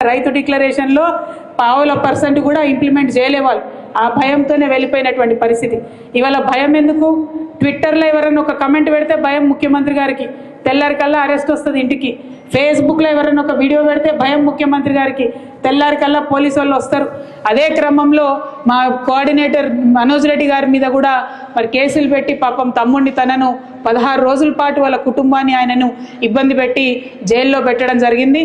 రైతు డిక్లరేషన్లో 0.5% కూడా ఇంప్లిమెంట్ చేయలేవాళ్ళు. ఆ భయంతోనే వెళ్ళిపోయినటువంటి పరిస్థితి. ఇవాళ భయం ఎందుకు? ట్విట్టర్లో ఎవరైనా ఒక కమెంట్ పెడితే భయం ముఖ్యమంత్రి గారికి, తెల్లారికల్లా అరెస్ట్ వస్తుంది ఇంటికి. ఫేస్బుక్లో ఎవరైనా ఒక వీడియో పెడితే భయం ముఖ్యమంత్రి గారికి, తెల్లారికల్లా పోలీసు వాళ్ళు వస్తారు. అదే క్రమంలో మా కోఆర్డినేటర్ మనోజ్ రెడ్డి గారి మీద కూడా మరి కేసులు పెట్టి పాపం తమ్ముడిని తనను 16 రోజుల పాటు వాళ్ళ కుటుంబాన్ని ఆయనను ఇబ్బంది పెట్టి జైల్లో పెట్టడం జరిగింది.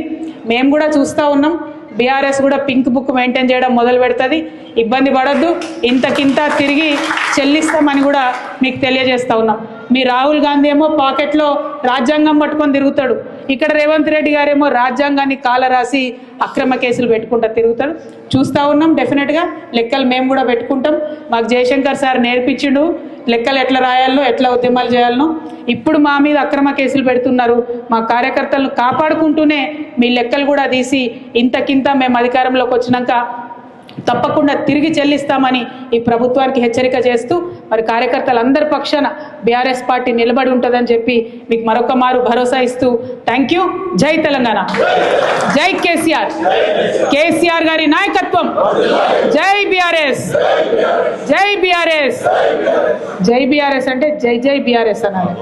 మేము కూడా చూస్తూ ఉన్నాం. బీఆర్ఎస్ కూడా పింక్ బుక్ మెయింటైన్ చేయడం మొదలు పెడుతుంది. ఇబ్బంది పడద్దు, ఇంతకింత తిరిగి చెల్లిస్తామని కూడా మీకు తెలియజేస్తూ ఉన్నాం. మీ రాహుల్ గాంధీ ఏమో పాకెట్లో రాజ్యాంగం పట్టుకొని తిరుగుతాడు, ఇక్కడ రేవంత్ రెడ్డి గారేమో రాజ్యాంగాన్ని కాలరాసి అక్రమ కేసులు పెట్టుకుంటూ తిరుగుతాడు. చూస్తూ ఉన్నాం. డెఫినెట్గా లెక్కలు మేము కూడా పెట్టుకుంటాం. మాకు జయశంకర్ సార్ నేర్పించిండు లెక్కలు ఎట్లా రాయాలనో, ఎట్లా ఉద్యమాలు చేయాలనో. ఇప్పుడు మా మీద అక్రమ కేసులు పెడుతున్నారు. మా కార్యకర్తలను కాపాడుకుంటూనే మీ లెక్కలు కూడా తీసి ఇంతకింత మేము అధికారంలోకి వచ్చినాక తప్పకుండా తిరిగి చెల్లిస్తామని ఈ ప్రభుత్వానికి హెచ్చరిక చేస్తూ మరి కార్యకర్తలందరి పక్షాన బీఆర్ఎస్ పార్టీ నిలబడి ఉంటుందని చెప్పి మీకు మరొక మారు భరోసా ఇస్తూ థ్యాంక్ యూ. జై తెలంగాణ, జై కేసీఆర్, కేసీఆర్ గారి నాయకత్వం. జై బీఆర్ఎస్, జై బీఆర్ఎస్. జై బీఆర్ఎస్ అంటే జై జై బీఆర్ఎస్ అనాలి.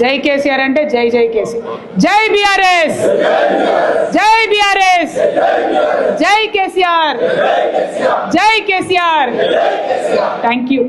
జై కేసీఆర్ అంటే జై జై కేసీఆర్. జై బీఆర్ఎస్, జై బీఆర్ఎస్, జై కేసీఆర్, జై కేసీఆర్. Thank you.